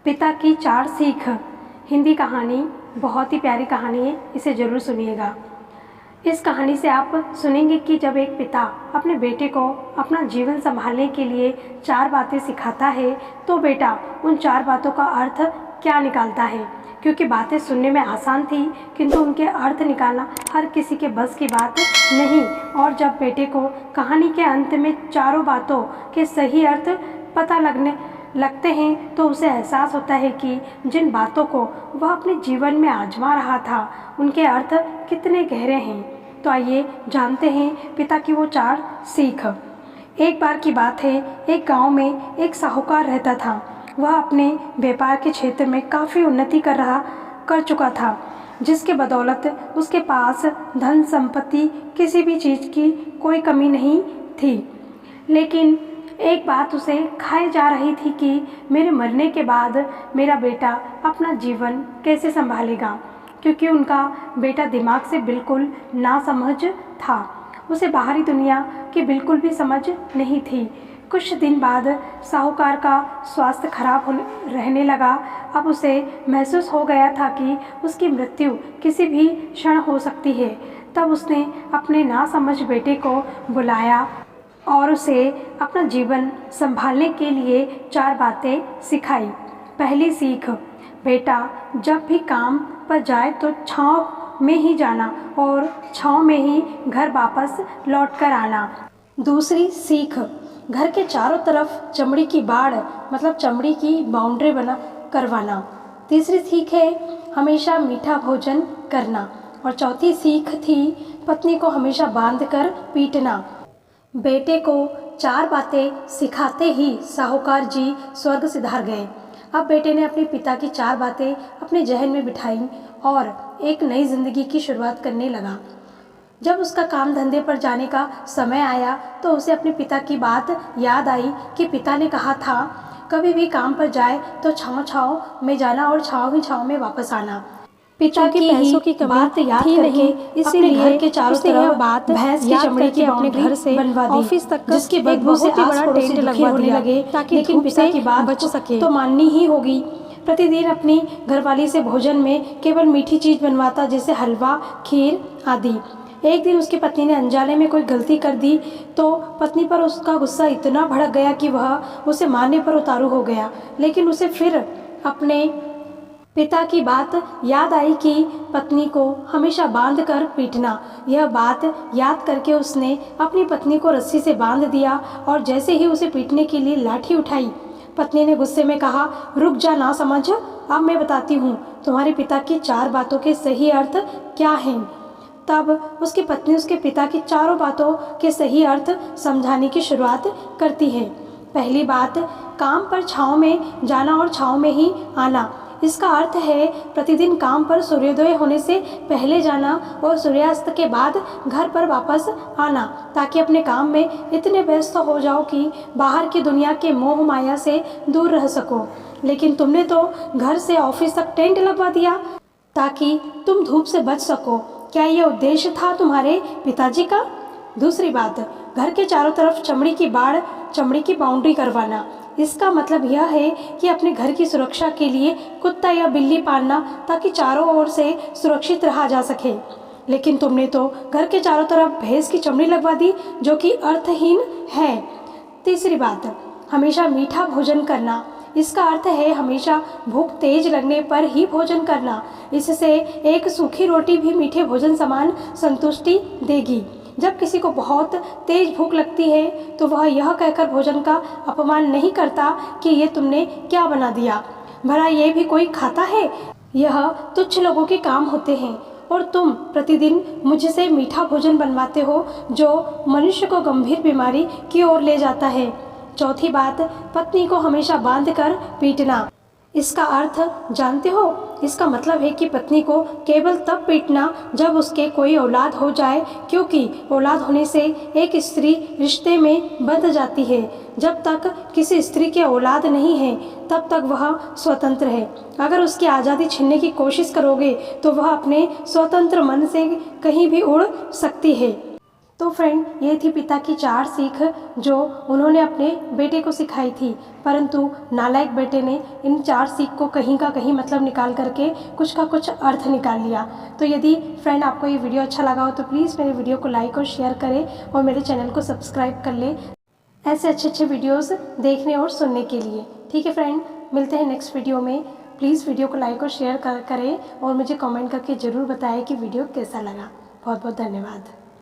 पिता की 4 सीख। हिंदी कहानी बहुत ही प्यारी कहानी है, इसे ज़रूर सुनिएगा। इस कहानी से आप सुनेंगे कि जब एक पिता अपने बेटे को अपना जीवन संभालने के लिए 4 बातें सिखाता है तो बेटा उन 4 बातों का अर्थ क्या निकालता है। क्योंकि बातें सुनने में आसान थी किंतु उनके अर्थ निकालना हर किसी के बस की बात नहीं। और जब बेटे को कहानी के अंत में चारों बातों के सही अर्थ पता लगते हैं तो उसे एहसास होता है कि जिन बातों को वह अपने जीवन में आजमा रहा था उनके अर्थ कितने गहरे हैं। तो आइए जानते हैं पिता की वो 4 सीख। एक बार की बात है, एक गांव में एक साहूकार रहता था। वह अपने व्यापार के क्षेत्र में काफ़ी उन्नति कर चुका था, जिसके बदौलत उसके पास धन संपत्ति किसी भी चीज़ की कोई कमी नहीं थी। लेकिन एक बात उसे खाए जा रही थी कि मेरे मरने के बाद मेरा बेटा अपना जीवन कैसे संभालेगा, क्योंकि उनका बेटा दिमाग से बिल्कुल नासमझ था। उसे बाहरी दुनिया की बिल्कुल भी समझ नहीं थी। कुछ दिन बाद साहूकार का स्वास्थ्य खराब रहने लगा। अब उसे महसूस हो गया था कि उसकी मृत्यु किसी भी क्षण हो सकती है। तब उसने अपने नासमझ बेटे को बुलाया और उसे अपना जीवन संभालने के लिए 4 बातें सिखाई। पहली सीख, बेटा जब भी काम पर जाए तो छाँव में ही जाना और छाँव में ही घर वापस लौट कर आना। दूसरी सीख, घर के चारों तरफ चमड़ी की बाड़ मतलब चमड़ी की बाउंड्री करवाना। तीसरी सीख है हमेशा मीठा भोजन करना। और चौथी सीख थी पत्नी को हमेशा बांध कर पीटना। बेटे को 4 बातें सिखाते ही साहूकार जी स्वर्ग सिधार गए। अब बेटे ने अपने पिता की 4 बातें अपने जहन में बिठाई और एक नई जिंदगी की शुरुआत करने लगा। जब उसका काम धंधे पर जाने का समय आया तो उसे अपने पिता की बात याद आई कि पिता ने कहा था कभी भी काम पर जाए तो छाँव में जाना और छाँव ही छाँव में वापस आना। पिता की पैसों की बात याद करके इसीलिए घर के चारों तरफ बात भैंस की चमड़ी के अपने घर से ऑफिस तक जिसकी बदबू से बड़ा टेंट लगवा दिया लगे ताकि धूप पिता की बात बच सके तो माननी ही होगी। प्रतिदिन अपनी घरवाली से भोजन में केवल मीठी चीज़ बनवाता, जैसे हलवा, खीर आदि। एक दिन उसकी पत्नी ने अनजाने में कोई गलती कर दी तो पत्नी पर उसका गुस्सा इतना भड़क गया कि वह उसे मारने पर उतारू हो गया। लेकिन उसे फिर अपने पिता की बात याद आई कि पत्नी को हमेशा बांध कर पीटना। यह बात याद करके उसने अपनी पत्नी को रस्सी से बांध दिया और जैसे ही उसे पीटने के लिए लाठी उठाई, पत्नी ने गुस्से में कहा, रुक जा ना समझ, अब मैं बताती हूँ तुम्हारे पिता की 4 बातों के सही अर्थ क्या हैं। तब उसकी पत्नी उसके पिता की 4 बातों के सही अर्थ समझाने की शुरुआत करती है। पहली बात, काम पर छाँव में जाना और छाँव में ही आना। इसका अर्थ है प्रतिदिन काम पर सूर्योदय होने से पहले जाना और सूर्यास्त के बाद घर पर वापस आना, ताकि अपने काम में इतने व्यस्त हो जाओ कि बाहर की दुनिया के मोह माया से दूर रह सको। लेकिन तुमने तो घर से ऑफिस तक टेंट लगवा दिया ताकि तुम धूप से बच सको। क्या यह उद्देश्य था तुम्हारे पिताजी का? दूसरी बात, घर के चारों तरफ चमड़ी की बाड़, चमड़ी की बाउंड्री करवाना। इसका मतलब यह है कि अपने घर की सुरक्षा के लिए कुत्ता या बिल्ली पालना ताकि चारों ओर से सुरक्षित रहा जा सके। लेकिन तुमने तो घर के चारों तरफ भैंस की चमड़ी लगवा दी, जो कि अर्थहीन है। तीसरी बात, हमेशा मीठा भोजन करना। इसका अर्थ है हमेशा भूख तेज लगने पर ही भोजन करना। इससे एक सूखी रोटी भी मीठे भोजन समान संतुष्टि देगी। जब किसी को बहुत तेज भूख लगती है तो वह यह कहकर भोजन का अपमान नहीं करता कि ये तुमने क्या बना दिया, भला ये भी कोई खाता है। यह तुच्छ लोगों के काम होते हैं और तुम प्रतिदिन मुझसे मीठा भोजन बनवाते हो जो मनुष्य को गंभीर बीमारी की ओर ले जाता है। चौथी बात, पत्नी को हमेशा बांध कर पीटना। इसका अर्थ जानते हो? इसका मतलब है कि पत्नी को केवल तब पीटना जब उसके कोई औलाद हो जाए, क्योंकि औलाद होने से एक स्त्री रिश्ते में बंध जाती है। जब तक किसी स्त्री के औलाद नहीं है तब तक वह स्वतंत्र है। अगर उसकी आज़ादी छीनने की कोशिश करोगे तो वह अपने स्वतंत्र मन से कहीं भी उड़ सकती है। तो फ्रेंड, ये थी पिता की 4 सीख जो उन्होंने अपने बेटे को सिखाई थी, परंतु नालायक बेटे ने इन 4 सीख को कहीं का कहीं मतलब निकाल करके कुछ का कुछ अर्थ निकाल लिया। तो यदि फ्रेंड आपको ये वीडियो अच्छा लगा हो तो प्लीज़ मेरे वीडियो को लाइक और शेयर करें और मेरे चैनल को सब्सक्राइब कर लें ऐसे अच्छे वीडियोज़ देखने और सुनने के लिए। ठीक है फ्रेंड, मिलते हैं नेक्स्ट वीडियो में। प्लीज़ वीडियो को लाइक और शेयर करें और मुझे कमेंट करके ज़रूर बताएं कि वीडियो कैसा लगा। बहुत बहुत धन्यवाद।